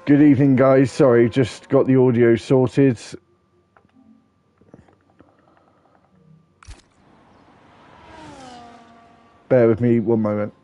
Good evening, guys. Sorry, just got the audio sorted. Bear with me one moment.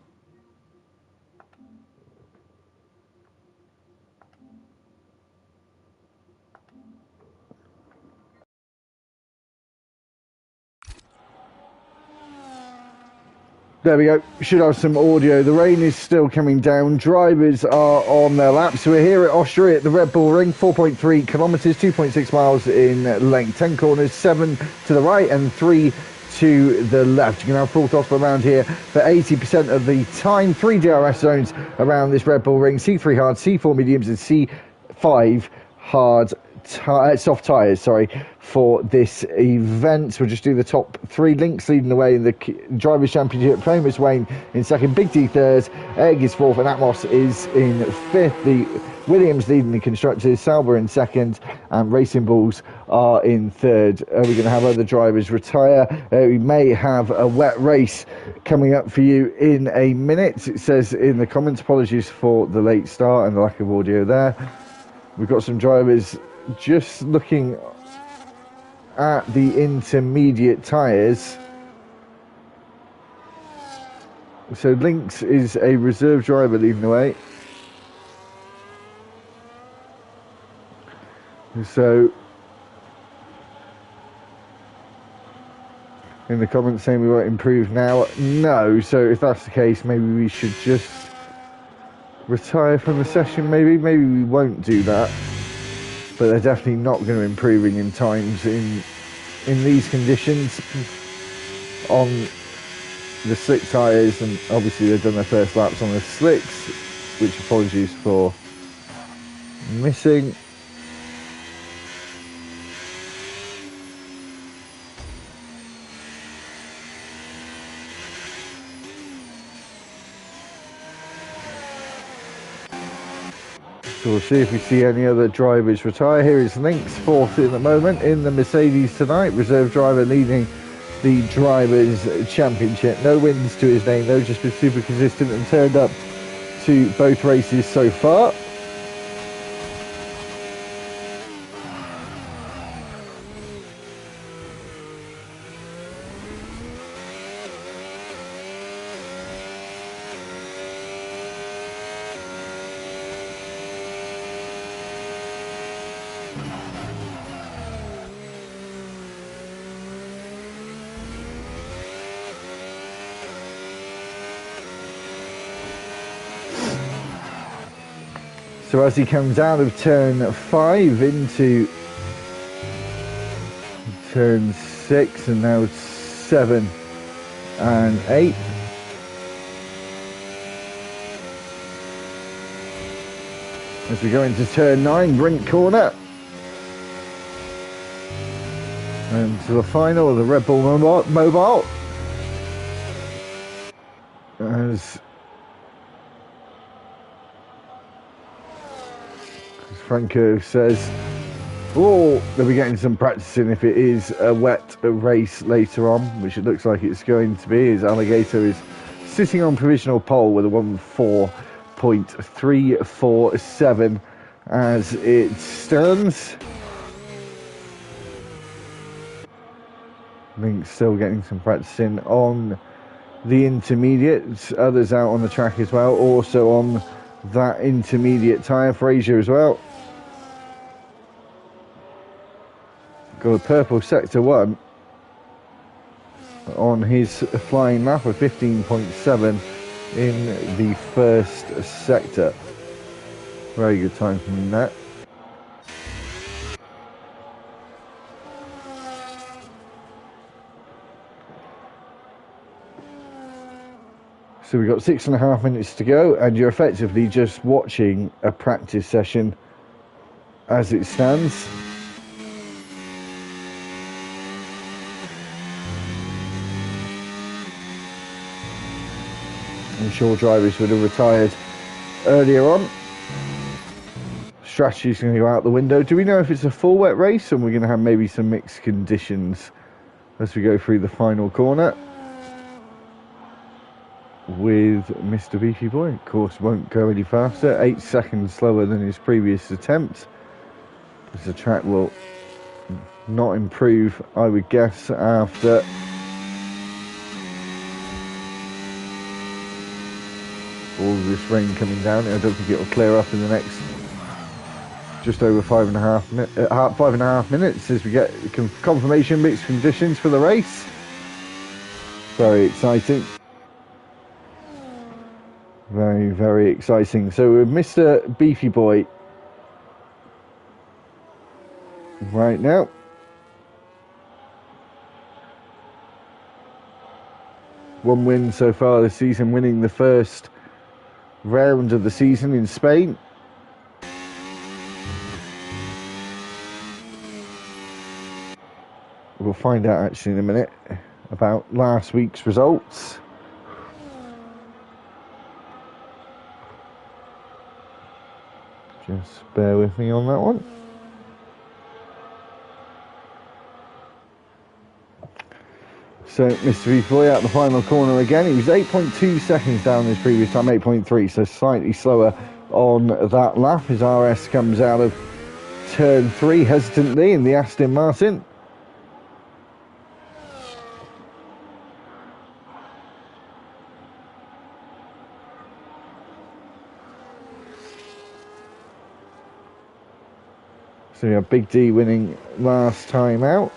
There we go. Should have some audio. The rain is still coming down. Drivers are on their laps. So we're here at Austria at the Red Bull Ring. 4.3 kilometres, 2.6 miles in length. 10 corners, 7 to the right and 3 to the left. You can have full throttle around here for 80% of the time. 3 DRS zones around this Red Bull Ring. C3 hard, C4 mediums and C5 hard soft tyres, for this event. We'll just do the top 3 links. Leading the way in the Drivers' Championship, Famous Wayne in second, Big D third, Egg is fourth, and Atmos is in fifth. The Williams leading the constructors, Sauber in second, and Racing Bulls are in third. We're going to have other drivers retire. We may have a wet race coming up for you in a minute. It says in the comments, apologies for the late start and the lack of audio there. We've got some drivers just looking at the intermediate tyres. So Lynx is a reserve driver leading the way. So in the comments saying we won't improve now. No, so if that's the case, maybe we should just retire from the session. Maybe we won't do that. But they're definitely not going to be improving in times in these conditions on the slick tyres, and obviously they've done their first laps on the slicks, which apologies for missing. So we'll see if we see any other drivers retire. Here is Lynx, fourth in the moment in the Mercedes tonight. Reserve driver leading the Drivers' Championship. No wins to his name though, just been super consistent and turned up to both races so far. So as he comes out of turn 5 into turn 6 and now 7 and 8. As we go into turn 9, Brink corner. And to the final of the Red Bull Mobile. As Franco says, oh, they'll be getting some practicing if it is a wet race later on, which it looks like it's going to be, as Alligator is sitting on provisional pole with a 1:4.347 as it stands. I think still getting some practicing on the intermediates, others out on the track as well, also on that intermediate tyre, Fraser as well. Got a purple sector 1 on his flying lap of 15.7 in the first sector. Very good time from that. So we've got 6.5 minutes to go, and you're effectively just watching a practice session as it stands. I'm sure drivers would have retired earlier on. Strategy's going to go out the window. Do we know if it's a full wet race, and we're going to have maybe some mixed conditions as we go through the final corner? with Mr. Beefy Boy. Of course, won't go any faster. 8 seconds slower than his previous attempt. The track will not improve, I would guess, after all this rain coming down. I don't think it will clear up in the next just over 5.5 minutes as we get confirmation mixed conditions for the race. Very exciting. Very, very exciting. So with Mr. Beefy Boy right now. One win so far this season, winning the first round of the season in Spain. We'll find out actually in a minute about last week's results. Just bear with me on that one. So Mr. Beefy Boy out the final corner again. He was 8.2 seconds down his previous time, 8.3, so slightly slower on that lap. His RS comes out of turn 3 hesitantly in the Aston Martin. So we have Big D winning last time out.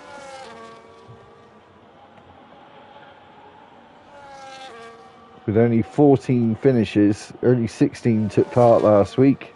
With only 14 finishes, only 16 took part last week.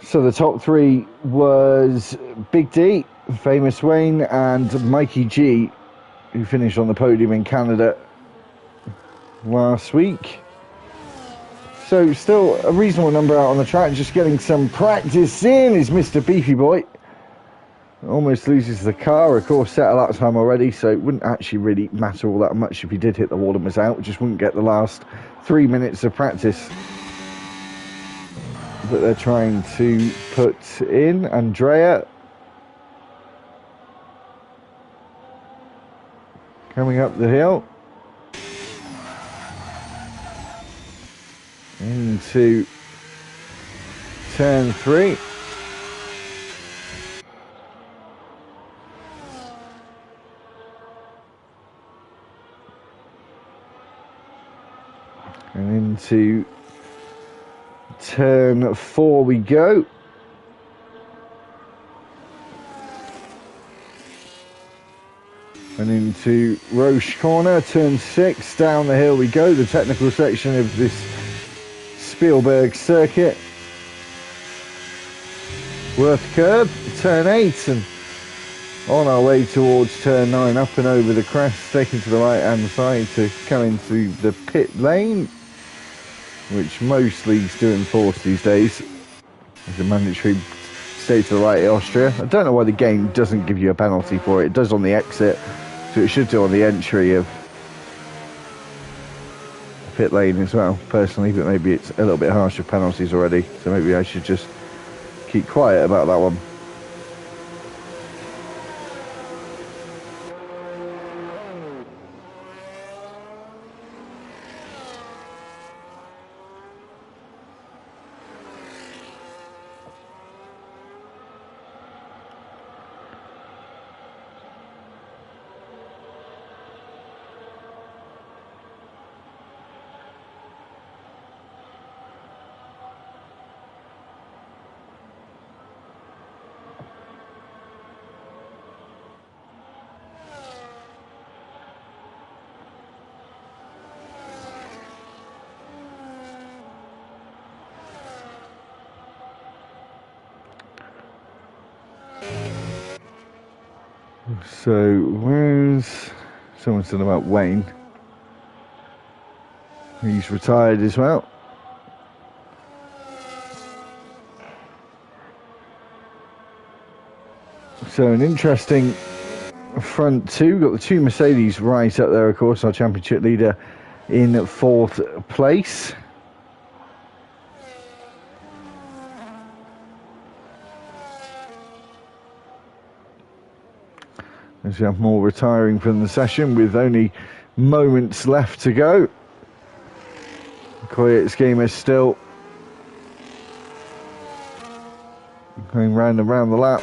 So the top 3 was Big D, Famous Wayne, and Mikey G, who finished on the podium in Canada last week. So still a reasonable number out on the track, just getting some practice in is Mr. Beefy Boy. Almost loses the car, of course, set a lap time already, so it wouldn't actually really matter all that much if he did hit the wall and was out. Just wouldn't get the last 3 minutes of practice that they're trying to put in. Andrea coming up the hill into turn 3. And into turn 4 we go. And into Roche Corner, turn 6, down the hill we go, the technical section of this Spielberg circuit. Worth curb, turn 8, and on our way towards turn 9, up and over the crest, taking to the right hand side to come into the pit lane, which most leagues do enforce these days. It's a mandatory stay to the right in Austria. I don't know why the game doesn't give you a penalty for it. It does on the exit, so it should do on the entry of the pit lane as well, personally, but maybe it's a little bit harsh with penalties already, so maybe I should just keep quiet about that one. So where's Someone said about Wayne. He's retired as well. So an interesting front two. Got the two Mercedes right up there, of course. Our championship leader in 4th place. As we have more retiring from the session with only moments left to go. Koyet's gamer still going round and round the lap.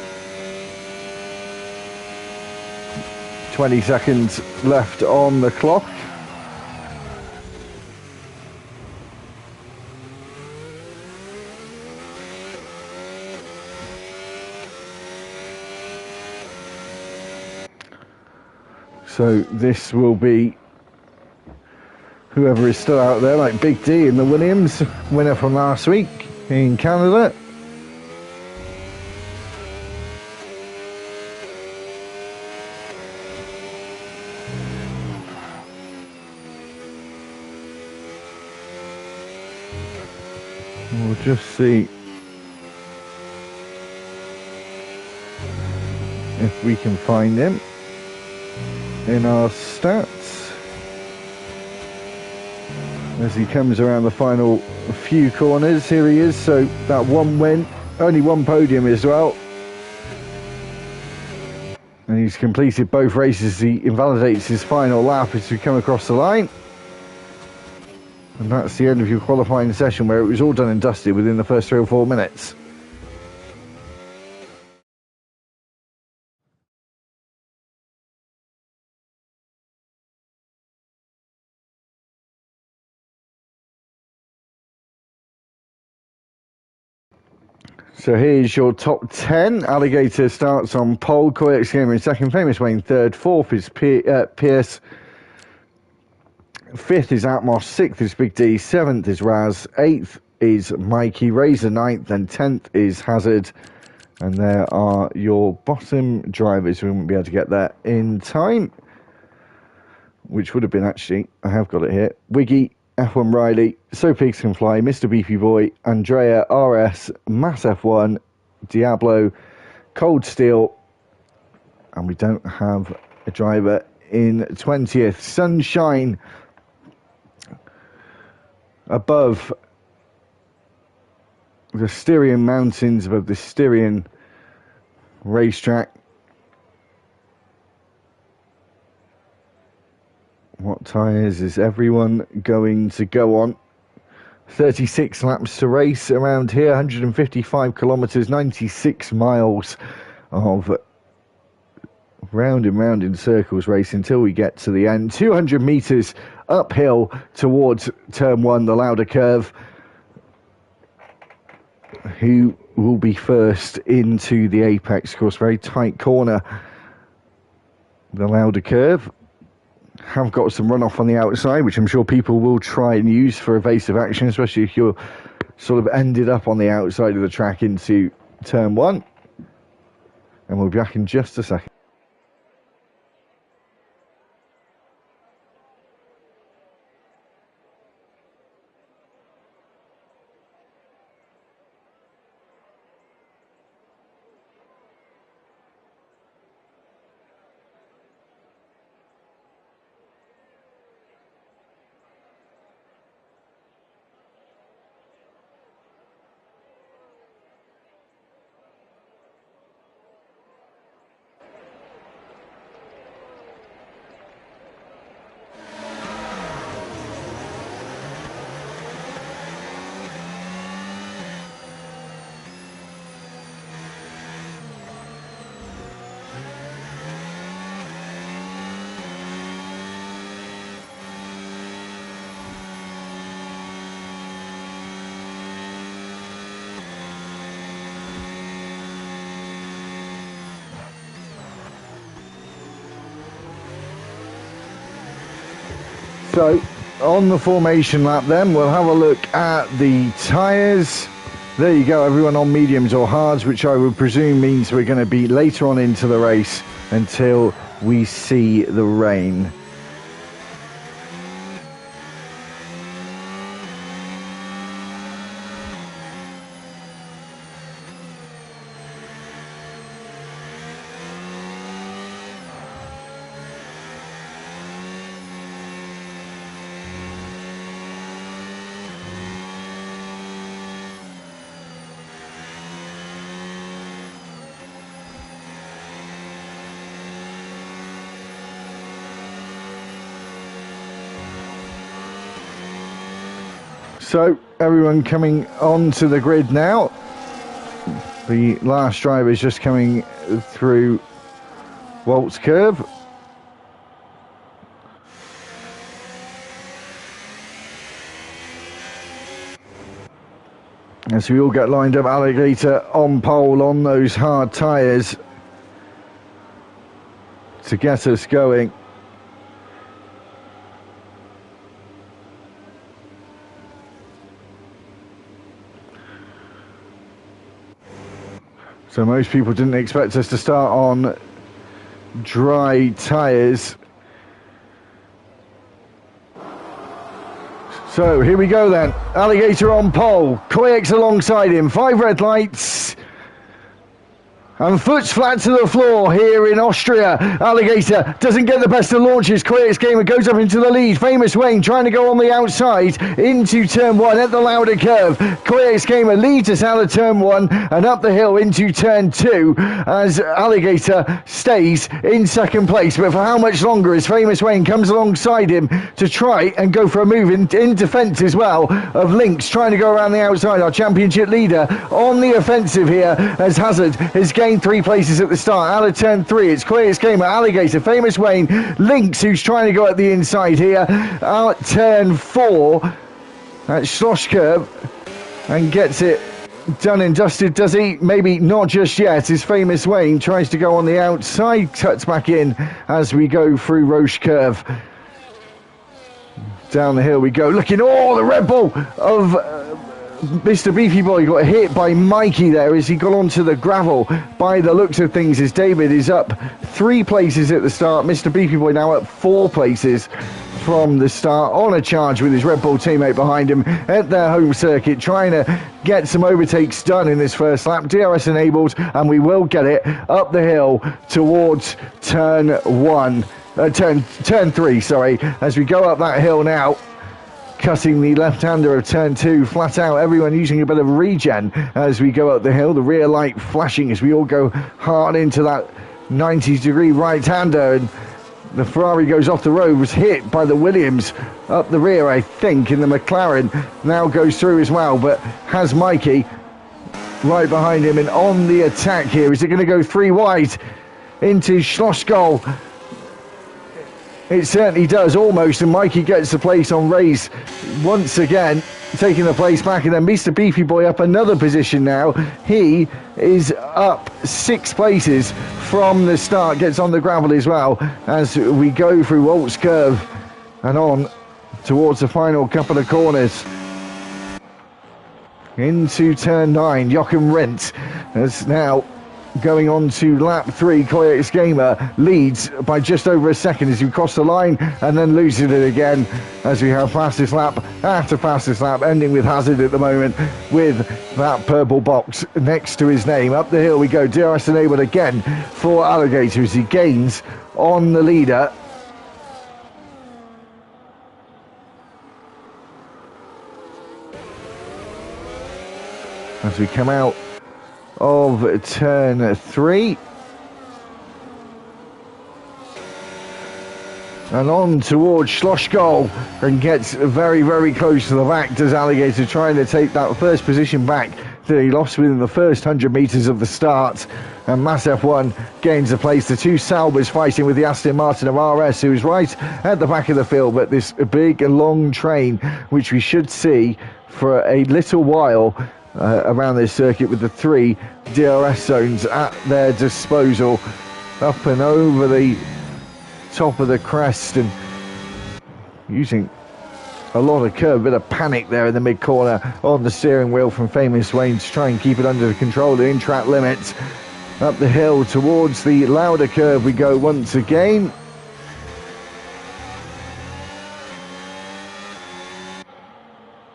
20 seconds left on the clock. So this will be whoever is still out there, like Big D in the Williams, winner from last week in Canada. We'll just see if we can find him in our stats as he comes around the final few corners. Here he is. So that one win, only one podium as well, and he's completed both races. He invalidates his final lap as we come across the line, and that's the end of your qualifying session, where it was all done and dusted within the first 3 or 4 minutes. So here's your top 10. Alligator starts on pole. Koyet's gamer in second. Famous Wayne third. Fourth is Pierce. Fifth is Atmos. Sixth is Big D. Seventh is Raz. Eighth is Mikey. Razor ninth. And 10th is Hazard. And there are your bottom drivers. We won't be able to get there in time, which would have been, actually, I have got it here, Wiggy, F1 Riley, So Pigs Can Fly, Mr. Beefy Boy, Andrea, RS, Mass F1, Diablo, Cold Steel, and we don't have a driver in 20th. Sunshine above the Styrian Mountains, above the Styrian racetrack. What tyres is everyone going to go on? 36 laps to race around here, 155 kilometres, 96 miles of round and round in circles race until we get to the end. 200 metres uphill towards turn 1, the Lauda curve. Who will be first into the apex? Of course, very tight corner, the Lauda curve. Have got some runoff on the outside, which I'm sure people will try and use for evasive action, especially if you're sort of ended up on the outside of the track into turn 1. And we'll be back in just a second. So, on the formation lap then, we'll have a look at the tyres. There you go, everyone on mediums or hards, which I would presume means we're going to be later on into the race until we see the rain. So everyone coming onto the grid now. The last driver is just coming through Walt's curve. As we all get lined up, Alligator on pole on those hard tyres to get us going. So most people didn't expect us to start on dry tyres. So here we go then. Alligator on pole. Koyx alongside him. 5 red lights. And foot's flat to the floor here in Austria. Alligator doesn't get the best of launches. Koyx Gamer goes up into the lead. Famous Wayne trying to go on the outside into turn 1 at the louder curve. Koyx Gamer leads us out of turn 1 and up the hill into turn 2 as Alligator stays in second place. But for how much longer as Famous Wayne comes alongside him to try and go for a move in defence as well of Lynx trying to go around the outside. Our championship leader on the offensive here as Hazard has gained 3 places at the start. Out of turn 3, it's Koyx Gamer, Alligator, Famous Wayne, Lynx, who's trying to go at the inside here. Out turn 4, at Schloss curve, and gets it done and dusted, does he? Maybe not just yet, as Famous Wayne tries to go on the outside, cuts back in as we go through Roche curve. Down the hill we go, looking, oh, the Red Bull of Mr. Beefy Boy got hit by Mikey there as he got onto the gravel. By the looks of things, as David is up 3 places at the start. Mr. Beefy Boy now up 4 places from the start on a charge with his Red Bull teammate behind him at their home circuit, trying to get some overtakes done in this first lap. DRS enabled, and we will get it up the hill towards turn 3, sorry, as we go up that hill now. Cutting the left-hander of turn 2 flat out, everyone using a bit of regen as we go up the hill, the rear light flashing as we all go hard into that 90-degree right-hander, and the Ferrari goes off the road, was hit by the Williams up the rear, I think, and the McLaren now goes through as well, but has Mikey right behind him and on the attack here. Is it going to go 3 wide into Schloss goal? It certainly does, almost, and Mikey gets the place on Ray's once again, taking the place back, and then Mr. Beefy Boy up another position now. He is up 6 places from the start, gets on the gravel as well as we go through Walt's curve and on towards the final couple of corners. Into turn 9, Joachim Rindt has now going on to lap 3. Koyx Gamer leads by just over a second as we cross the line and then loses it again as we have fastest lap after fastest lap, ending with Hazard at the moment with that purple box next to his name. Up the hill we go, DRS enabled again for Alligator as he gains on the leader. As we come out of turn 3 and on towards Schloss goal, and gets very, very close to the back, does Alligator, trying to take that first position back that he lost within the first 100 metres of the start. And Mass F1 gains a place. The 2 Saubers fighting with the Aston Martin of RS, who is right at the back of the field, but this big long train which we should see for a little while around this circuit, with the 3 DRS zones at their disposal, up and over the top of the crest, and using a lot of curve, a bit of panic there in the mid corner on the steering wheel from Famous Wayne to try and keep it under control, the in-track limits. Up the hill towards the louder curve we go once again.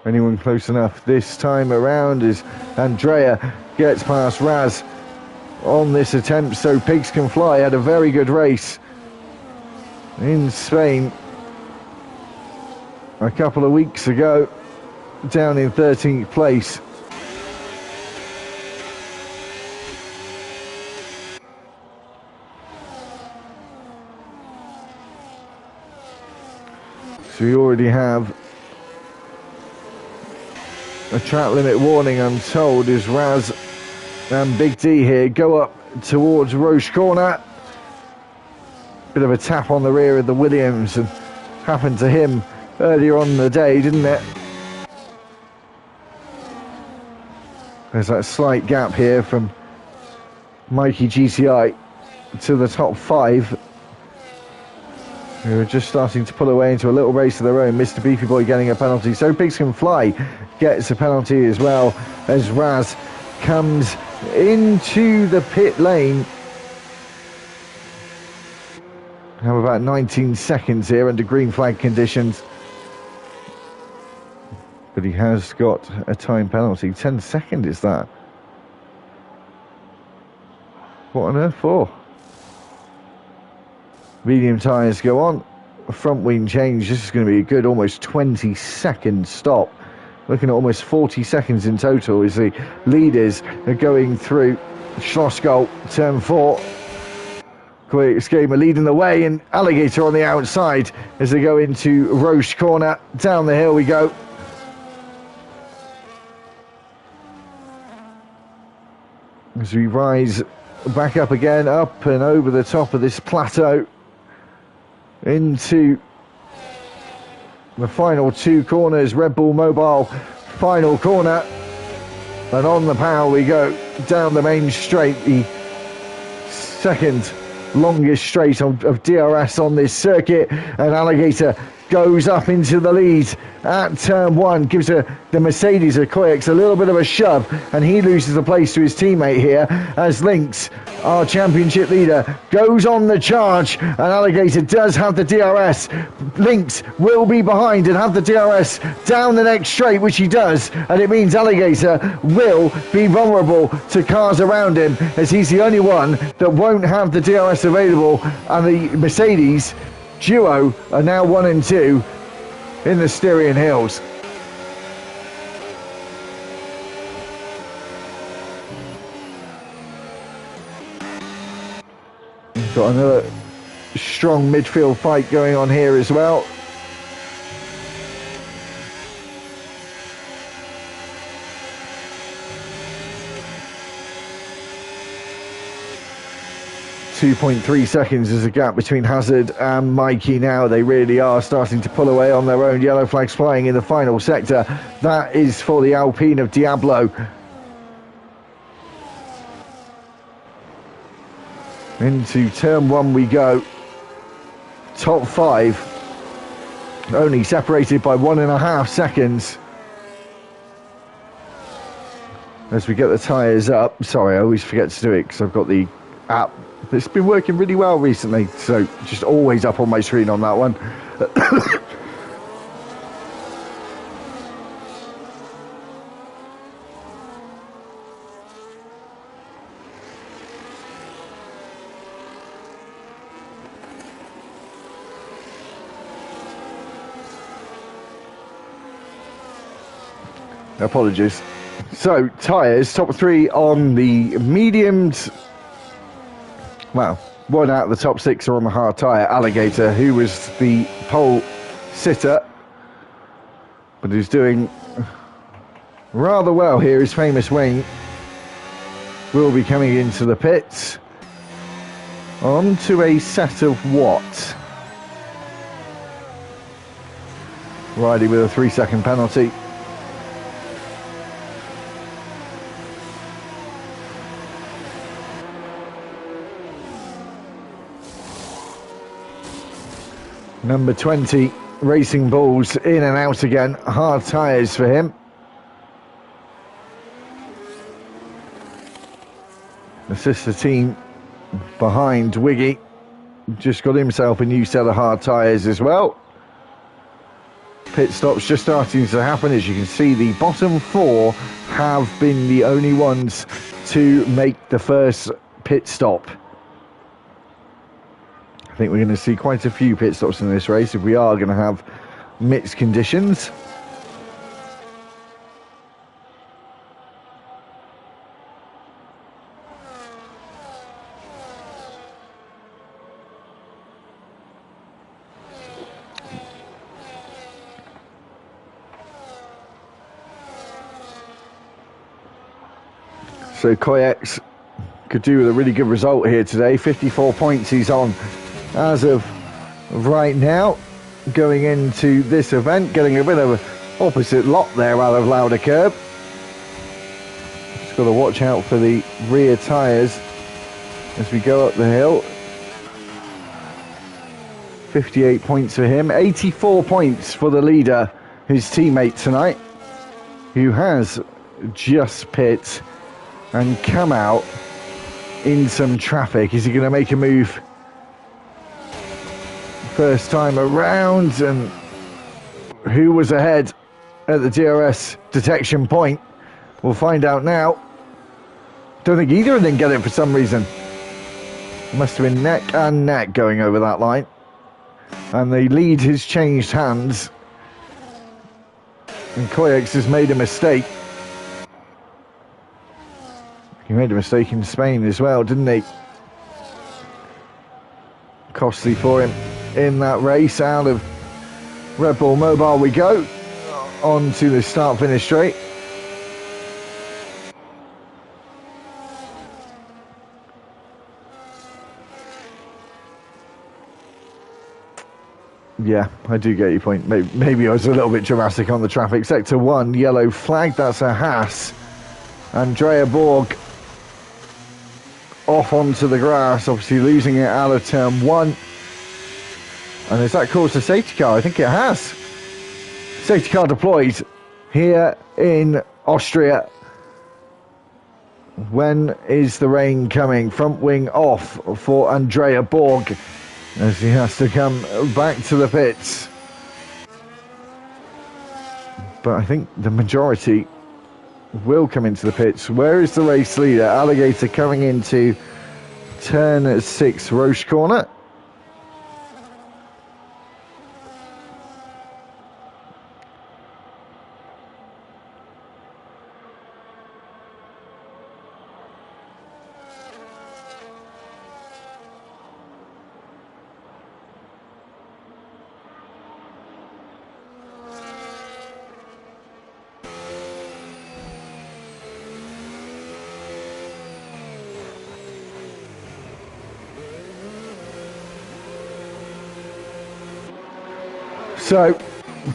Anyone close enough this time around as Andrea gets past Raz on this attempt, so pigs can fly. Had a very good race in Spain a couple of weeks ago, down in 13th place. So we already have A track limit warning, I'm told, as Raz and Big D here go up towards Roche Corner. Bit of a tap on the rear of the Williams, and happened to him earlier on in the day, didn't it? There's that slight gap here from Mikey GCI to the top 5. Who are just starting to pull away into a little race of their own. Mr. Beefy Boy getting a penalty. So Pigs Can Fly gets a penalty as well as Raz comes into the pit lane. Have about 19 seconds here under green flag conditions. But he has got a time penalty. 10 seconds is that? What on earth for? Medium tyres go on. Front wing change. This is going to be a good almost 20-second stop. Looking at almost 40 seconds in total as the leaders are going through Schlossgalt, turn 4. Quick Escape are leading the way, and Alligator on the outside as they go into Roche Corner. Down the hill we go. As we rise back up again, up and over the top of this plateau into the final 2 corners. Red Bull Mobile final corner, and on the power we go down the main straight, the second longest straight of DRS on this circuit, and Alligator goes up into the lead at turn 1, gives the Mercedes Acquix a little bit of a shove, and he loses the place to his teammate here as Lynx, our championship leader, goes on the charge, and Alligator does have the DRS. Lynx will be behind and have the DRS down the next straight, which he does, and it means Alligator will be vulnerable to cars around him, as he's the only one that won't have the DRS available, and the Mercedes duo are now 1 and 2 in the Styrian Hills. We've got another strong midfield fight going on here as well. .3 seconds is a gap between Hazard and Mikey now. They really are starting to pull away on their own. Yellow flags flying in the final sector. That is for the Alpine of Diablo. Into turn 1 we go. Top 5 only separated by 1.5 seconds. As we get the tyres up. Sorry, I always forget to do it because I've got the app. It's been working really well recently, so just always up on my screen on that one. Apologies. So, tyres, top 3 on the mediums. Well, 1 out of the top 6 are on the hard tyre. Alligator, who was the pole sitter, but who's doing rather well here. His famous wing will be coming into the pits. On to a set of what? Riding with a 3-second penalty. Number 20, Racing Bulls, in and out again. Hard tyres for him. The sister team behind Wiggy just got himself a new set of hard tyres as well. Pit stops just starting to happen. As you can see, the bottom 4 have been the only ones to make the first pit stop. I think we're going to see quite a few pit stops in this race if we are going to have mixed conditions. So Koyex could do with a really good result here today. 54 points he's on as of right now. Going into this event, getting a bit of an opposite lot there out of Lauder Curb. Just got to watch out for the rear tyres as we go up the hill. 58 points for him, 84 points for the leader, his teammate tonight, who has just pit and come out in some traffic. Is he going to make a move first time around? And who was ahead at the DRS detection point? We'll find out now. Don't think either of them get it for some reason. Must have been neck and neck going over that line. And the lead has changed hands. And Koyex has made a mistake. He made a mistake in Spain as well, didn't he? Costly for him in that race. Out of Red Bull Mobile we go. On to the start-finish straight. Yeah, I do get your point. Maybe I was a little bit dramatic on the traffic. Sector 1, yellow flag. That's a Haas. Andrea Borg off onto the grass, obviously losing it out of turn 1. And has that caused a safety car? I think it has. Safety car deployed here in Austria. When is the rain coming? Front wing off for Andrea Borg as he has to come back to the pits. But I think the majority will come into the pits. Where is the race leader? Alligator coming into turn 6 Roche corner. So,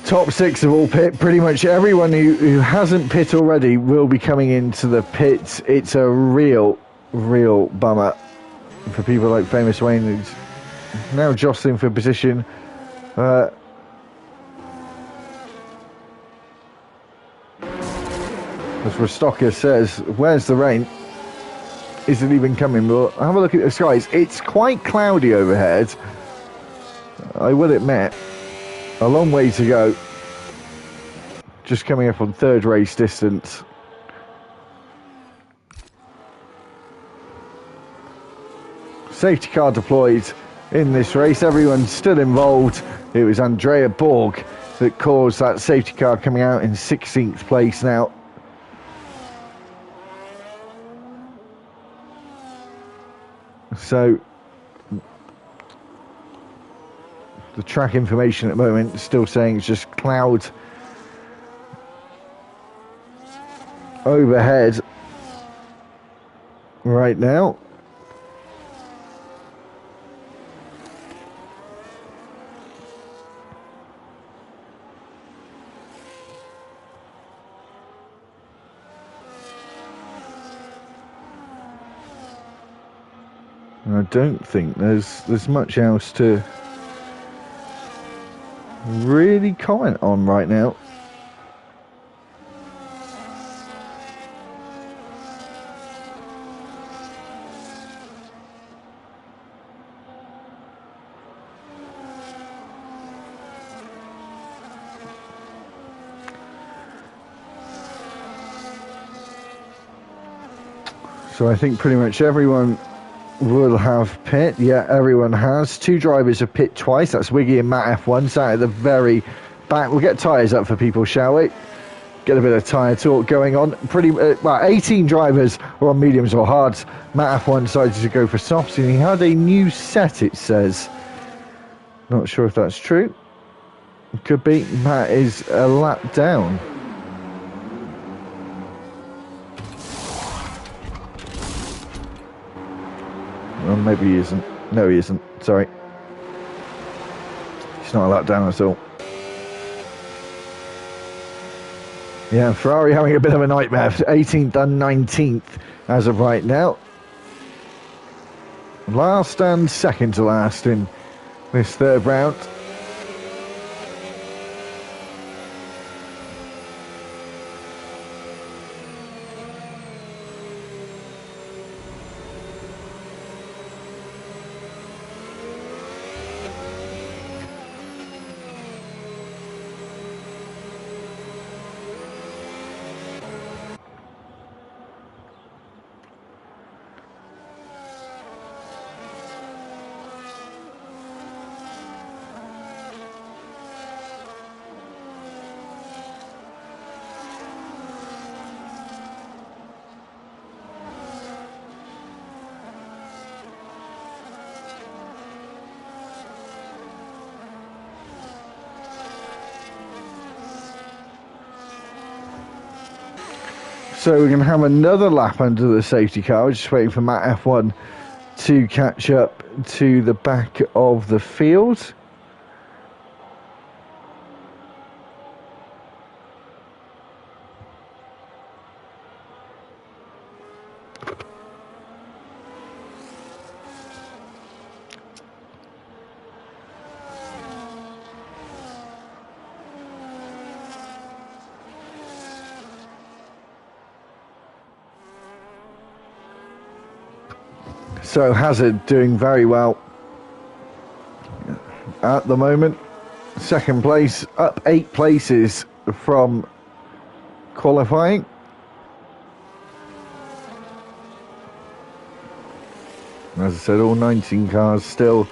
top 6 of all pit. Pretty much everyone who hasn't pit already will be coming into the pits. It's a real bummer for people like Famous Wayne, who's now jostling for position. As Rostocker says, where's the rain? Is it even coming? Well, have a look at the skies. It's quite cloudy overhead, I will admit. A long way to go. Just coming up on third race distance. Safety car deployed in this race. Everyone's still involved. It was Andrea Borg that caused that safety car coming out in 16th place now. So the track information at the moment is still saying it's just cloud overhead right now. And I don't think there's much else to really comment on right now. So I think pretty much everyone will have pit. Yeah, everyone has. 2 drivers have pit twice. That's Wiggy and Matt F1 sat at the very back. We'll get tyres up for people, shall we? Get a bit of tyre talk going on. Well, 18 drivers are on mediums or hards. Matt F1 decided to go for softs, and he had a new set, it says. Not sure if that's true. Could be. Matt is a lap down. Well, maybe he isn't. No, he isn't. Sorry. He's not a lap down at all. Yeah, Ferrari having a bit of a nightmare. 18th and 19th as of right now. Last and second to last in this third round. So we're going to have another lap under the safety car. We're just waiting for Matt F1 to catch up to the back of the field. So Hazard doing very well at the moment. Second place, up 8 places from qualifying. As I said, all 19 cars still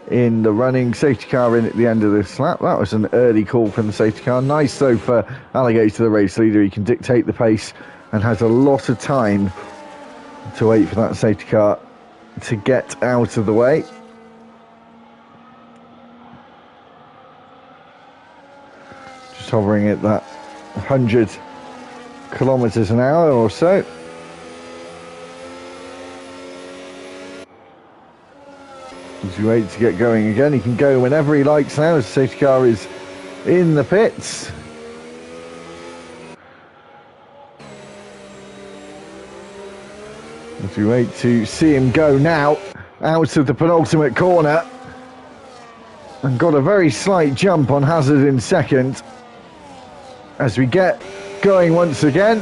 in the running. Safety car in at the end of this lap. That was an early call from the safety car. Nice though for Alligator, the race leader. He can dictate the pace and has a lot of time to wait for that safety car to get out of the way. Just hovering at that 100 kilometers an hour or so. As we wait to get going again, he can go whenever he likes now as the safety car is in the pits. As we wait to see him go now out of the penultimate corner, and got a very slight jump on Hazard in second as we get going once again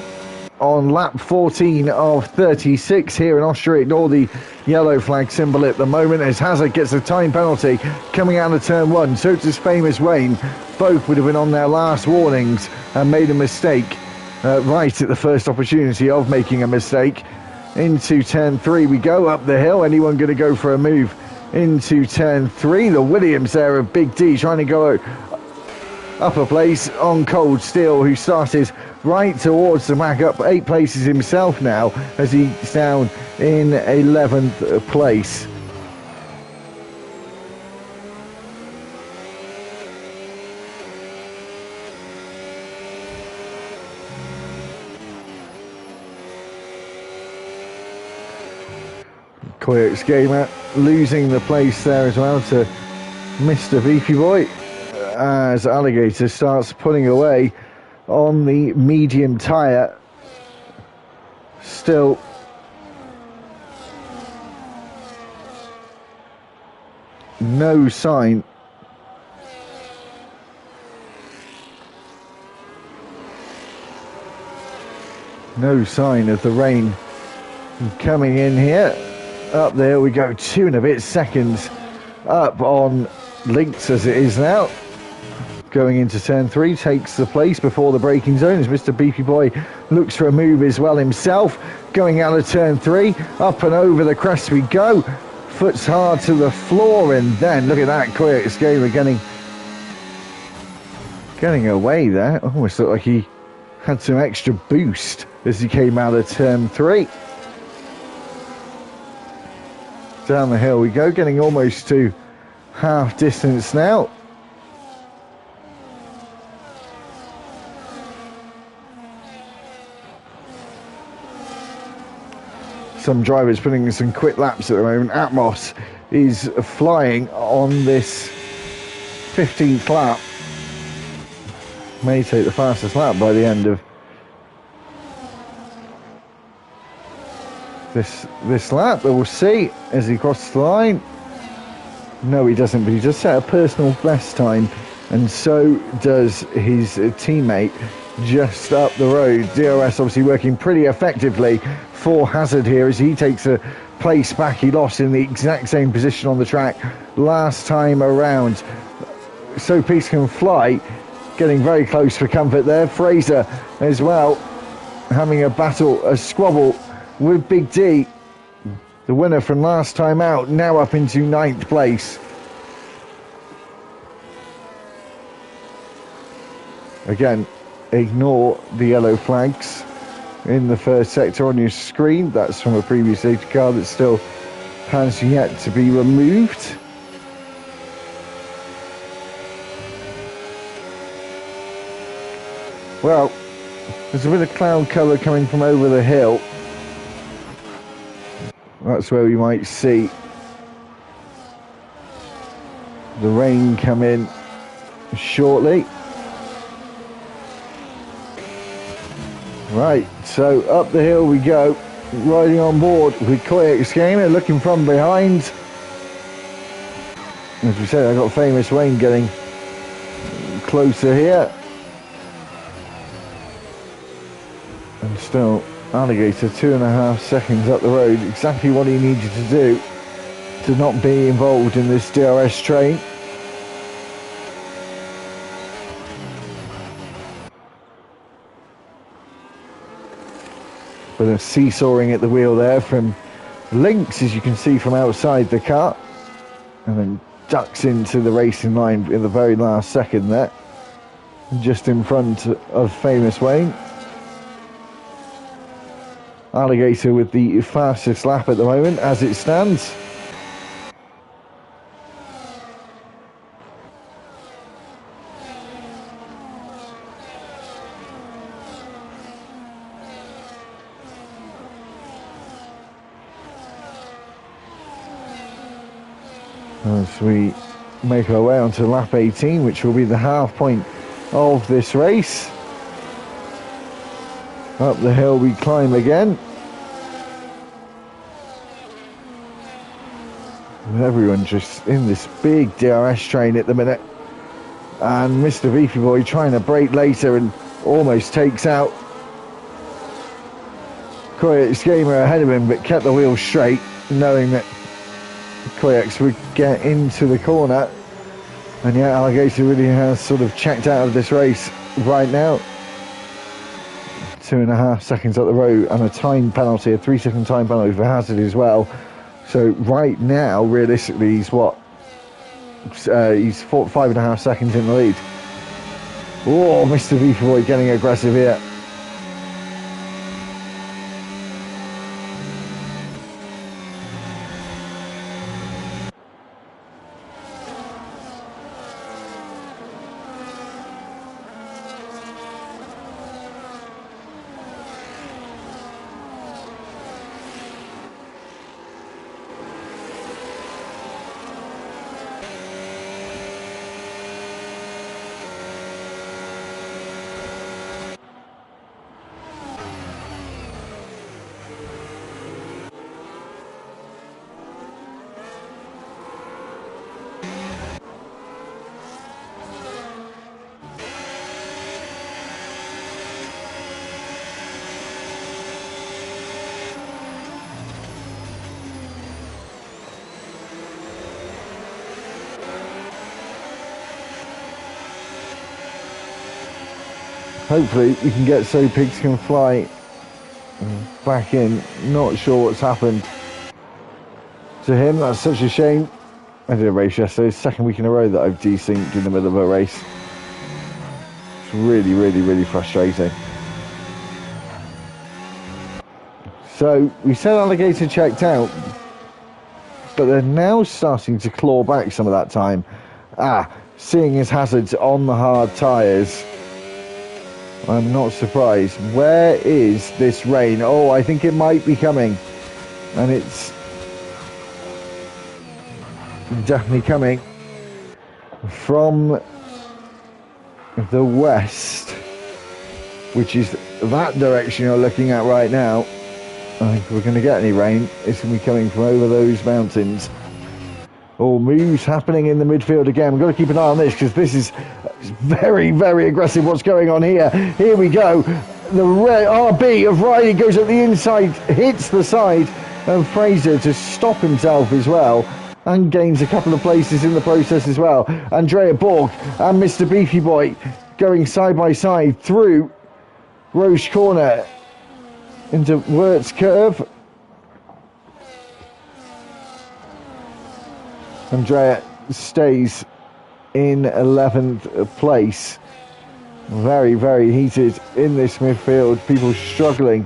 on lap 14 of 36 here in Austria. Ignore the yellow flag symbol at the moment as Hazard gets a time penalty coming out of turn 1. So does famous Wayne. Both would have been on their last warnings and made a mistake right at the first opportunity of making a mistake. Into turn 3 we go, up the hill. Anyone going to go for a move into turn 3? The Williams there of Big D trying to go up a place on Cold Steel, who started right towards the back, up 8 places himself now as he's down in 11th place. Coyote's Gamer losing the place there as well to Mr. Beefy Boy as Alligator starts pulling away on the medium tyre. Still no sign of the rain coming in here. Up there we go, 2 and a bit seconds up on Links as it is now. Going into turn 3, takes the place before the braking zone as Mr. Beefy Boy looks for a move as well himself. Going out of turn 3, up and over the crest we go. Foot's hard to the floor, and then look at that, Coyote's Gamer getting away there. Almost looked like he had some extra boost as he came out of turn 3. Down the hill we go, getting almost to half distance now. some drivers putting in some quick laps at the moment. Atmos is flying on this 15th lap. May take the fastest lap by the end of this lap, but we'll see as he crosses the line. No, he doesn't, but he just set a personal best time, and so does his teammate just up the road. DRS obviously working pretty effectively for Hazard here as he takes a place back. He lost in the exact same position on the track last time around. So Peace Can Fly getting very close for comfort there. Fraser as well having a battle, a squabble with Big D, the winner from last time out, now up into 9th place. Again, ignore the yellow flags in the first sector on your screen. That's from a previous safety car that still has yet to be removed. Well, there's a bit of cloud cover coming from over the hill. That's where we might see the rain come in shortly. Right, so up the hill we go, riding on board with Koyak's Gamer, looking from behind. As we said, I got Famous Wayne getting closer here. And still Alligator 2.5 seconds up the road, exactly what he needed to do to not be involved in this DRS train. But a seesawing at the wheel there from Lynx, as you can see from outside the car, and then ducks into the racing line in the very last second there, just in front of Famous Wayne. Alligator with the fastest lap at the moment as it stands. As we make our way onto lap 18, which will be the half point of this race. Up the hill we climb again. And everyone just in this big DRS train at the minute. And Mr. Beefy Boy trying to brake later and almost takes out Koyak's Gamer ahead of him, but kept the wheel straight, knowing that Koyak's would get into the corner. And yeah, Alligator really has sort of checked out of this race right now. 2.5 seconds up the road and a time penalty, a 3-second time penalty for Hazard as well. So right now, realistically, he's what? He's 5.5 seconds in the lead. Oh, Mr. Beefy Boy getting aggressive here. Hopefully we can get So Pigs Can Fly back in. Not sure what's happened to him. That's such a shame. I did a race yesterday, second week in a row that I've desynced in the middle of a race. It's really, really, really frustrating. So we said Alligator checked out, but they're now starting to claw back some of that time. Seeing his Hazards on the hard tyres, I'm not surprised. Where is this rain? Oh, I think it might be coming. and it's definitely coming from the west, which is that direction you're looking at right now. I think we're going to get any rain. It's going to be coming from over those mountains. Oh, moves happening in the midfield again. We've got to keep an eye on this because this is very, very aggressive what's going on here. Here we go. The RB of Riley goes at the inside, hits the side of Fraser to stop himself as well, and gains a couple of places in the process as well. Andrea Borg and Mr. Beefy Boy going side by side through Roche Corner into Wirtz Curve. Andrea stays in 11th place. Very, very heated in this midfield. People struggling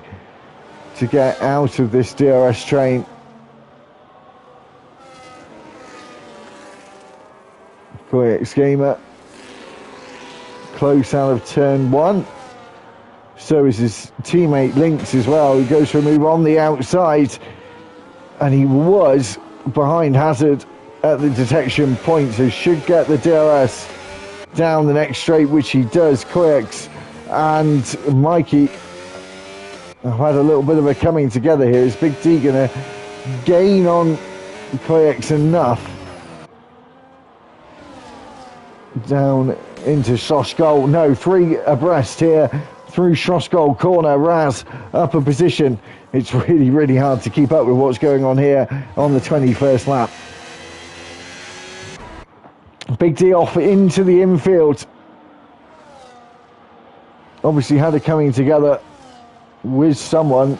to get out of this DRS train. Quick schemer. Close out of turn 1. So is his teammate Lynx as well. He goes for a move on the outside. And he was behind Hazard at the detection point, so should get the DRS down the next straight, which he does. Koyaks and Mikey have had a little bit of a coming together here. Is Big D going to gain on Koyaks enough down into Schlossgoal? No, 3 abreast here through Schlossgoal corner. Raz up a position. It's really, really hard to keep up with what's going on here on the 21st lap. Big D off into the infield. Obviously had a coming together with someone.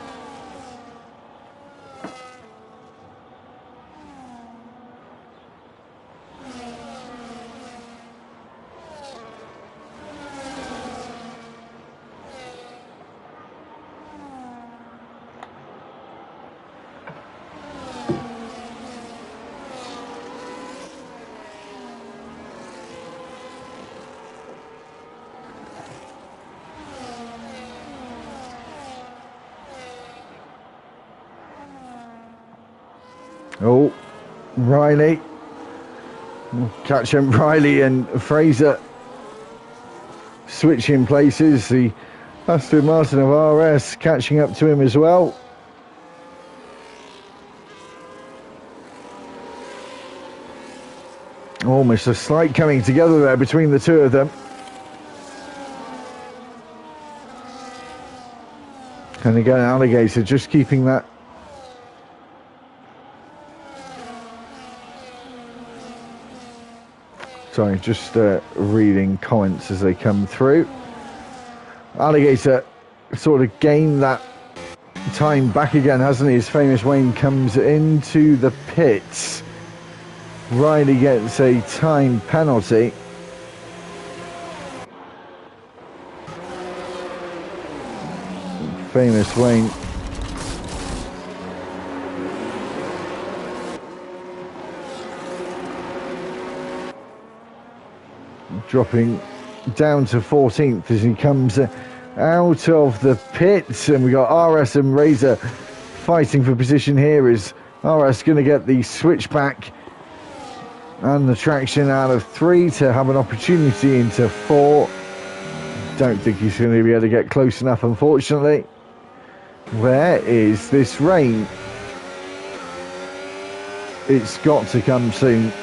Oh, Riley. Catch him, Riley and Fraser switching places. The Aston Martin of RS catching up to him as well. Almost a slight coming together there between the two of them. And again, Alligator just keeping that sorry, just reading comments as they come through. Alligator sort of gained that time back again, hasn't he? His famous Wayne comes into the pits. Riley gets a time penalty. Famous Wayne dropping down to 14th as he comes out of the pits, and we got RS and Razor fighting for position here. Is RS going to get the switchback and the traction out of 3 to have an opportunity into 4? Don't think he's going to be able to get close enough, unfortunately. Where is this rain? It's got to come soon.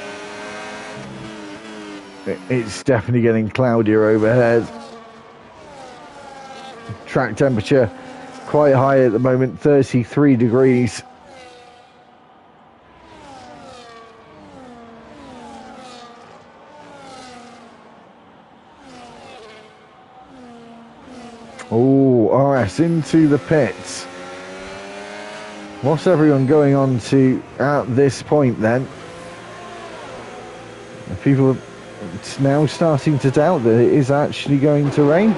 It's definitely getting cloudier overhead. Track temperature quite high at the moment, 33 degrees. Oh, RS into the pits. What's everyone going on to at this point then? People it's now starting to doubt that it is actually going to rain.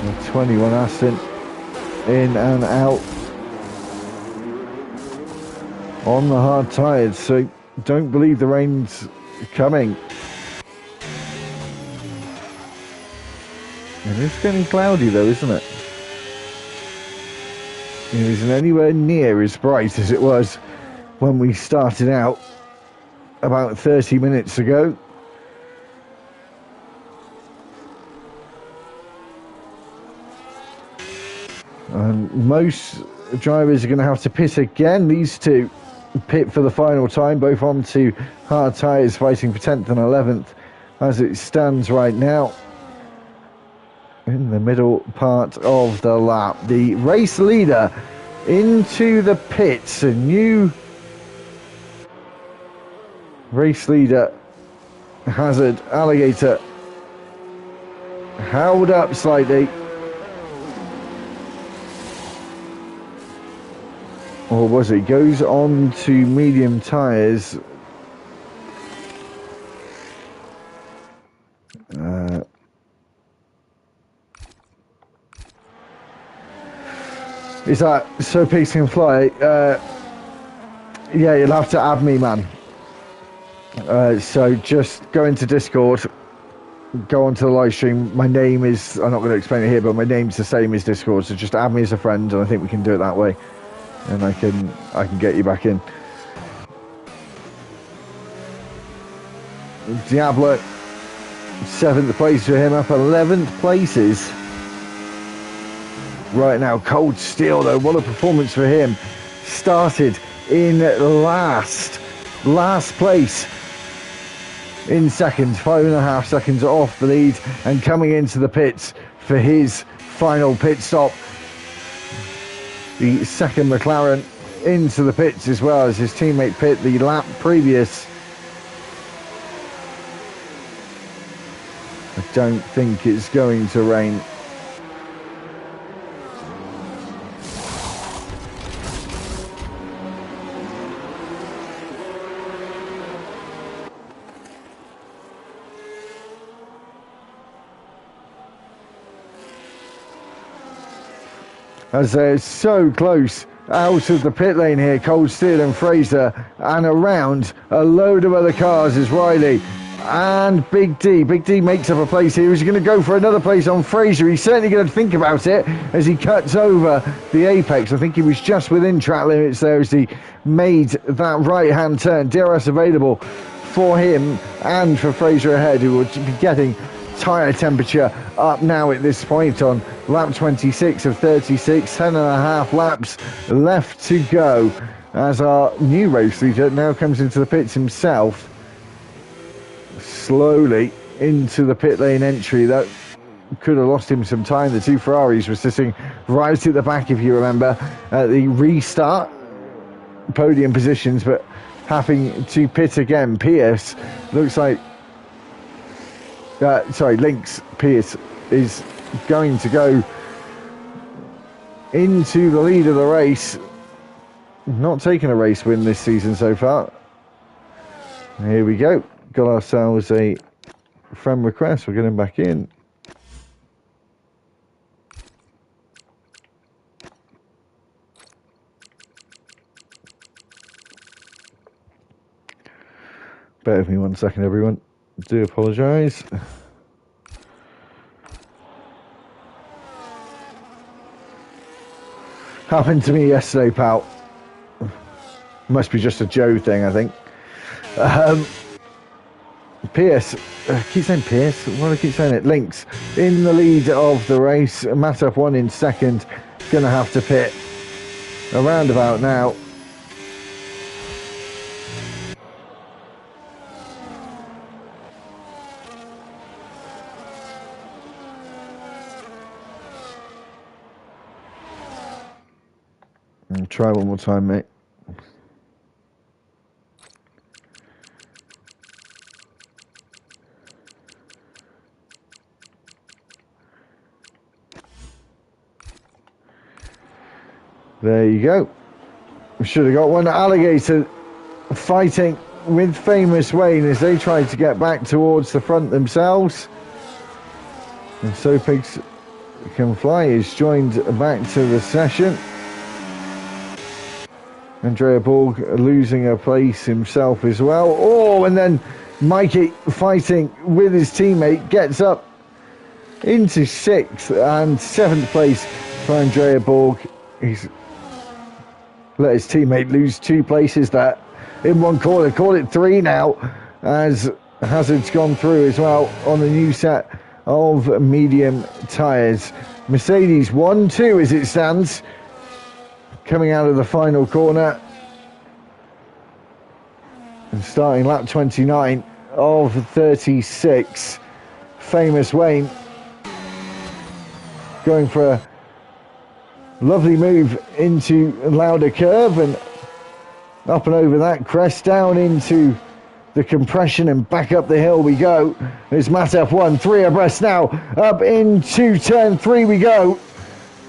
The 21 Aston in and out on the hard tyres, so don't believe the rain's coming. It is getting cloudy though, isn't it? It isn't anywhere near as bright as it was when we started out about 30 minutes ago. And most drivers are going to have to pit again. These two pit for the final time, both onto hard tyres, fighting for 10th and 11th as it stands right now. In the middle part of the lap, the race leader into the pits. A new race leader, Hazard, Alligator, held up slightly. Or was it? Goes on to medium tyres. Is that so pigs can fly? Yeah, you'll have to add me, man. So just go into Discord, go onto the live stream. My name is, I'm not going to explain it here, but my name's the same as Discord, so just add me as a friend, and I think we can do it that way. And I can get you back in. Diablo, 7th place for him, up 11th places. Right now, Cold Steel though, what a performance for him. Started in last place in second, 5.5 seconds off the lead, and coming into the pits for his final pit stop. The second McLaren into the pits as well as his teammate pit the lap previous. I don't think it's going to rain. As they're so close out of the pit lane here, Cold Steel and Fraser, and around a load of other cars is Riley and Big D. Big D makes up a place here. He's going to go for another place on Fraser. He's certainly going to think about it as he cuts over the apex. I think he was just within track limits there as he made that right-hand turn. DRS available for him and for Fraser ahead, who will be getting tyre temperature up now at this point on lap 26 of 36, 10.5 laps left to go as our new race leader now comes into the pits himself, slowly into the pit lane entry. That could have lost him some time. The two Ferraris were sitting right at the back, if you remember, at the restart podium positions, but having to pit again. Pierce looks like Lynx Pierce is going to go into the lead of the race. Not taking a race win this season so far. Here we go. Got ourselves a friend request. We're getting back in. Bear with me 1 second, everyone. Do apologise. Happened to me yesterday, pal. Must be just a Joe thing, I think. Pierce, I keep saying Pierce, why do I keep saying it? Lynx in the lead of the race. Mattup 1 in second. Gonna have to pit a roundabout now. Try one more time, mate. There you go. We should have got one. Alligator fighting with Famous Wayne as they tried to get back towards the front themselves. And So Pigs Can Fly is joined back to the session. Andrea Borg losing a place himself as well. Oh, and then Mikey fighting with his teammate gets up into 6th and 7th place for Andrea Borg. He's let his teammate lose 2 places there in one corner. Call it 3 now, as Hazard's gone through as well on the new set of medium tyres. Mercedes 1-2 as it stands, coming out of the final corner and starting lap 29 of 36. Famous Wayne going for a lovely move into Lauder curve and up and over that crest, down into the compression and back up the hill we go. There's Matt F1, 3 abreast now, up into turn 3 we go,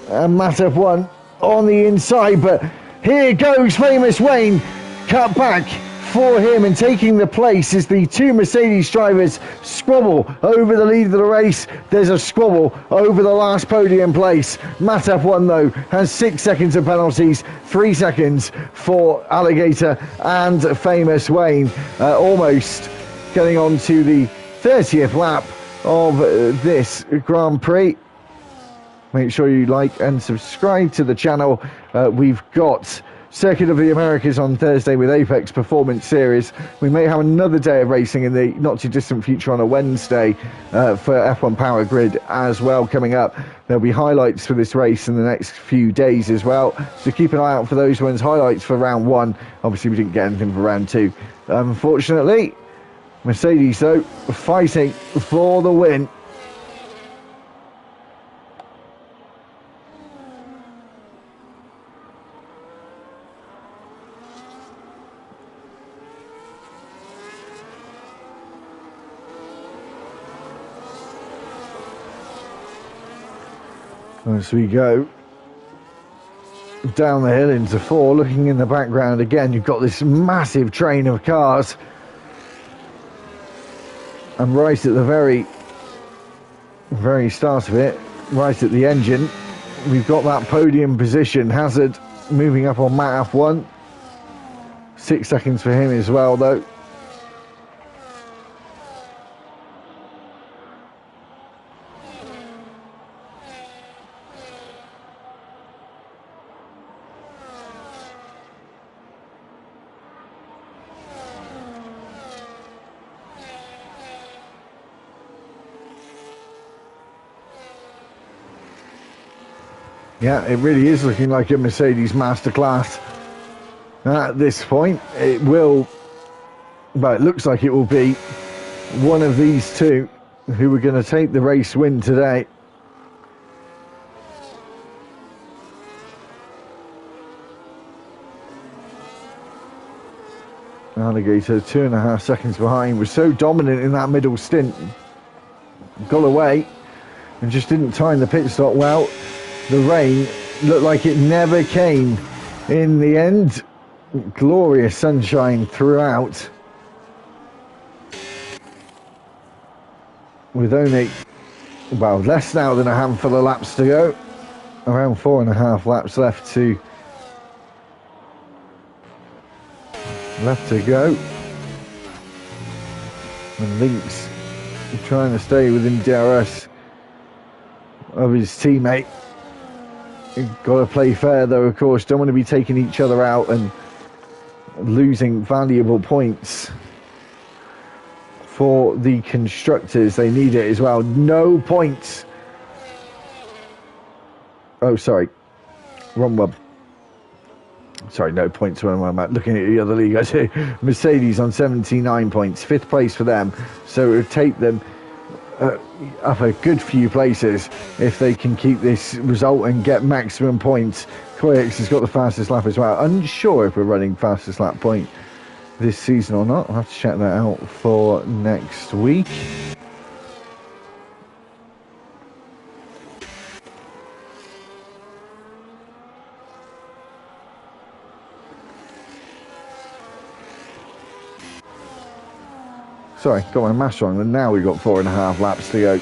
and Matt F1 on the inside, but here goes Famous Wayne, cut back for him, and taking the place is the 2 Mercedes drivers squabble over the lead of the race. There's a squabble over the last podium place. Matt F1 though has 6 seconds of penalties, 3 seconds for Alligator and Famous Wayne, almost getting on to the 30th lap of this Grand Prix. Make sure you like and subscribe to the channel. We've got Circuit of the Americas on Thursday with Apex Performance Series. We may have another day of racing in the not too distant future on a Wednesday for F1 Power Grid as well coming up. There'll be highlights for this race in the next few days as well, so keep an eye out for those ones. Highlights for round 1. Obviously we didn't get anything for round 2, unfortunately. Mercedes though fighting for the win. As we go down the hill into 4, looking in the background again, you've got this massive train of cars, and right at the very start of it, right at the engine, we've got that podium position. Hazard moving up on Matt F1, 6 seconds for him as well though. Yeah, it really is looking like a Mercedes masterclass at this point. It will, well, it looks like it will be one of these 2 who are going to take the race win today. Alligator 2.5 seconds behind, was so dominant in that middle stint, got away and just didn't time the pit stop well. The rain looked like it never came in the end. Glorious sunshine throughout, with only, well, less now than a handful of laps to go. Around 4.5 laps left to go. And Lynx trying to stay within DRS of his teammate. Got to play fair though, of course. Don't want to be taking each other out and losing valuable points for the constructors. They need it as well. No points. Oh, sorry. Wrong one. Sorry, no points when I'm looking at the other league. I see Mercedes on 79 points. 5th place for them. So it would take them up a good few places if they can keep this result and get maximum points. Koyx has got the fastest lap as well. Unsure if we're running fastest lap point this season or not. I'll have to check that out for next week. Sorry, got my maths wrong, and now we've got 4.5 laps to go.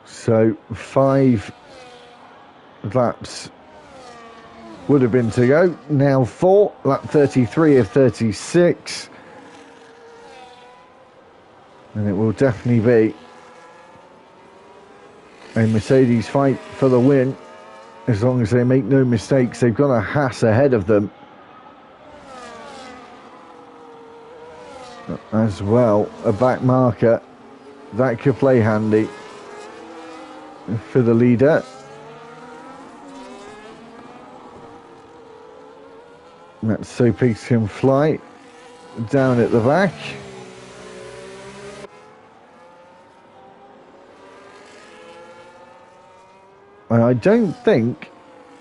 So 5 laps would have been to go. Now 4, lap 33 of 36. And it will definitely be a Mercedes fight for the win. As long as they make no mistakes, they've got a Haas ahead of them as well. A back marker that could play handy for the leader. That's so pigs can fly down at the back. And I don't think,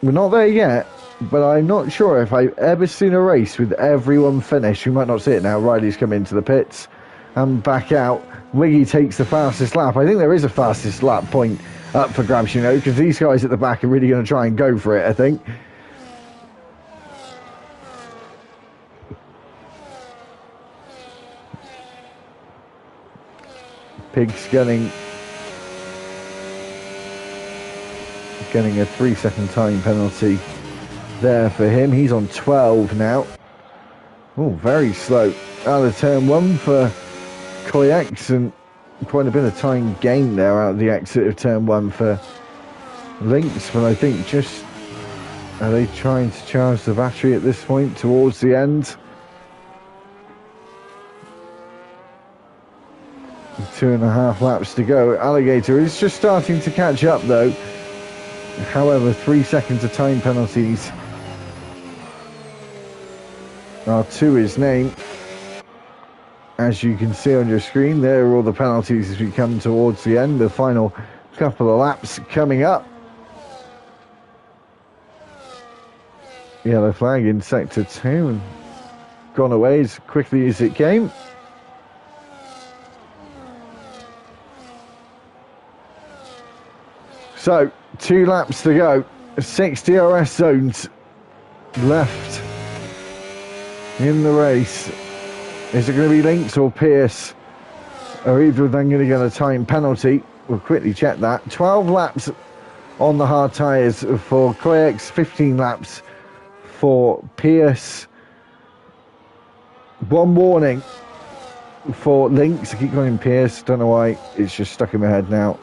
we're not there yet, but I'm not sure if I've ever seen a race with everyone finish. You might not see it now. Riley's come into the pits and back out. Wiggy takes the fastest lap. I think there is a fastest lap point up for grabs, you know, because these guys at the back are really going to try and go for it, I think. Pigs getting a 3-second time penalty there for him. He's on 12 now. Oh, very slow out of turn 1 for Koyaks, and quite a bit of time gained there out of the exit of turn 1 for Lynx. But I think just, are they trying to charge the battery at this point towards the end? 2.5 laps to go. Alligator is just starting to catch up though. However, 3 seconds of time penalties are to his name. As you can see on your screen, there are all the penalties as we come towards the end. The final couple of laps coming up. Yellow flag in sector 2 and gone away as quickly as it came. So, 2 laps to go. 6 DRS zones left in the race. Is it going to be Lynx or Pierce? Or either of them going to get a time penalty? We'll quickly check that. 12 laps on the hard tyres for Koyaks, 15 laps for Pierce. 1 warning for Lynx. I keep calling him Pierce, don't know why, it's just stuck in my head now.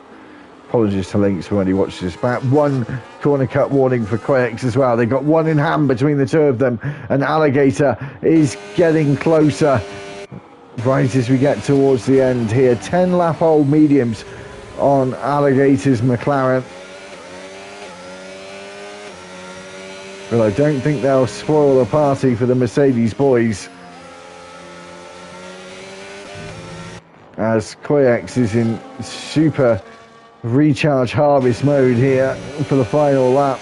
Apologies to Lynx for when he watches this back. 1 corner cut warning for Koyaks as well. They've got 1 in hand between the 2 of them, and Alligator is getting closer right as we get towards the end here. 10 lap old mediums on Alligator's McLaren, but I don't think they'll spoil the party for the Mercedes boys, as Koyaks is in super recharge harvest mode here for the final lap.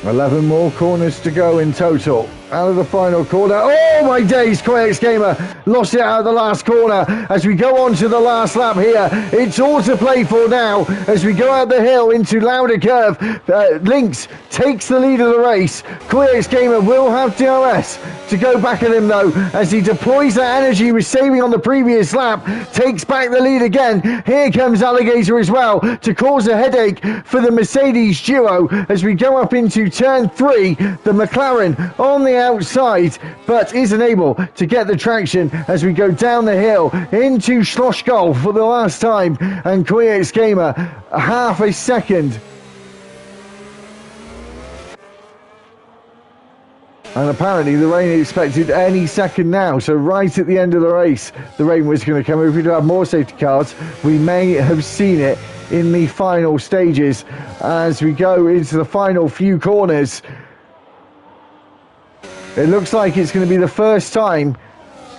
$11 more corners to go in total. Out of the final corner. Oh my days, Koyaks Gamer lost it out of the last corner. As we go on to the last lap here, it's all to play for now as we go out the hill into Lauder Curve. Lynx takes the lead of the race. Koyaks Gamer will have DRS to go back at him though, as he deploys that energy he was saving on the previous lap, takes back the lead again. Here comes Alligator as well to cause a headache for the Mercedes duo as we go up into turn 3. The McLaren on the outside, but isn't able to get the traction as we go down the hill into Schlossgolf for the last time, and Koyaks Gamer half a second. And apparently the rain is expected any second now, so right at the end of the race the rain was going to come. If we do have more safety cars, we may have seen it in the final stages as we go into the final few corners. It looks like it's going to be the first time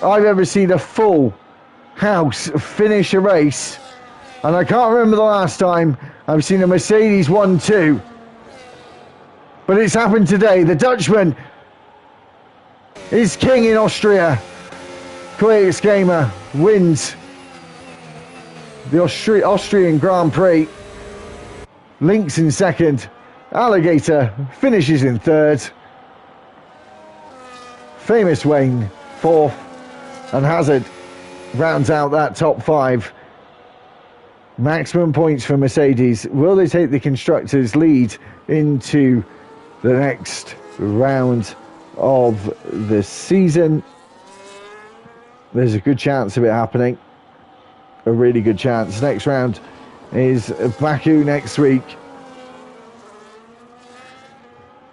I've ever seen a full house finish a race, and I can't remember the last time I've seen a Mercedes 1-2, but it's happened today. The Dutchman is king in Austria. Koyaks Gamer wins the Austrian Grand Prix. Lynx in second. Alligator finishes in third. Famous Wayne fourth, and Hazard rounds out that top 5. Maximum points for Mercedes. Will they take the constructors' lead into the next round of the season? there's a good chance of it happening. A really good chance. Next round is Baku next week.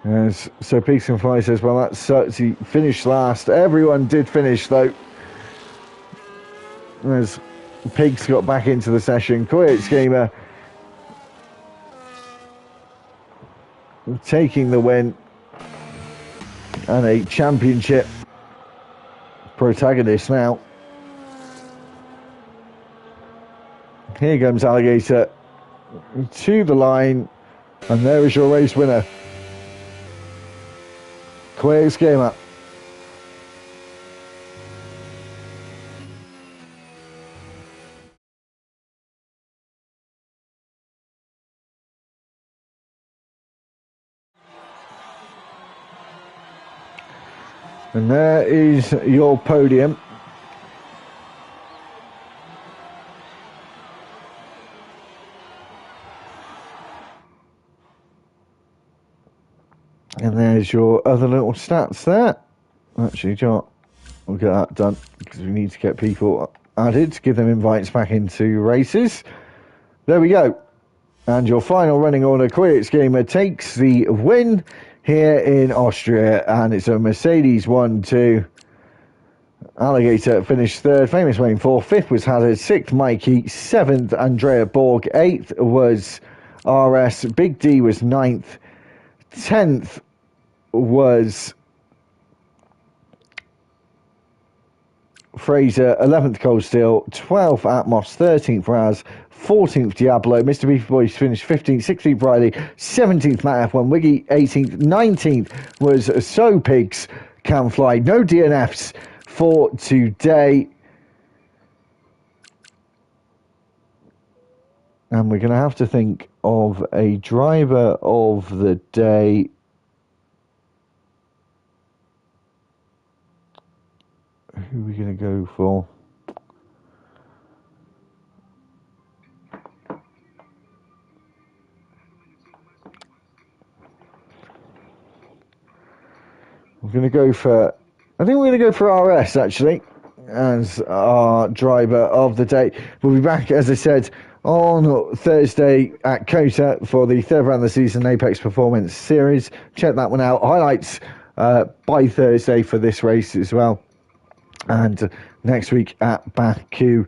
As So Pigs Can Fly says, well, that sucks. He finished last. Everyone did finish, though. As Pigs got back into the session. Koyot's Gamer taking the win. And a championship protagonist now. Here comes Alligator to the line. And there is your race winner. Koyot's Gamer. And there is your podium. And there's your other little stats there. Actually, John, we'll get that done because we need to get people added to give them invites back into races. There we go. And your final running order, Koyot's Gamer takes the win here in Austria, and it's a Mercedes 1-2. Alligator finished third, Famous Wayne fourth, fifth was Hazard, sixth Mikey, seventh Andrea Borg, eighth was RS, Big D was ninth, 10th was Fraser, 11th Cold Steel, 12th Atmos, 13th Raz, 14th Diablo, Mr. Beefy Boys finished 15th, 16th Riley, 17th Matt F1 Wiggy, 18th, 19th was So Pigs Can Fly. No DNFs for today. And we're going to have to think of a driver of the day. Who are we going to go for? We're going to go for, I think we're going to go for RS actually as our driver of the day. We'll be back, as I said, on Thursday at Kota for the third round of the season Apex Performance Series. Check that one out. Highlights by Thursday for this race as well. And next week at Baku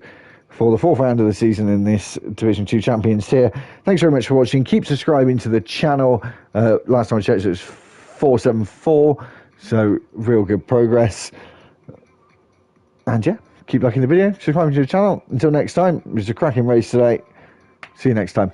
for the fourth round of the season in this Division 2 Champions tier. Thanks very much for watching. Keep subscribing to the channel. Last time I checked, it was 474. So, real good progress. And yeah, keep liking the video, subscribing to the channel. Until next time, it was a cracking race today. See you next time.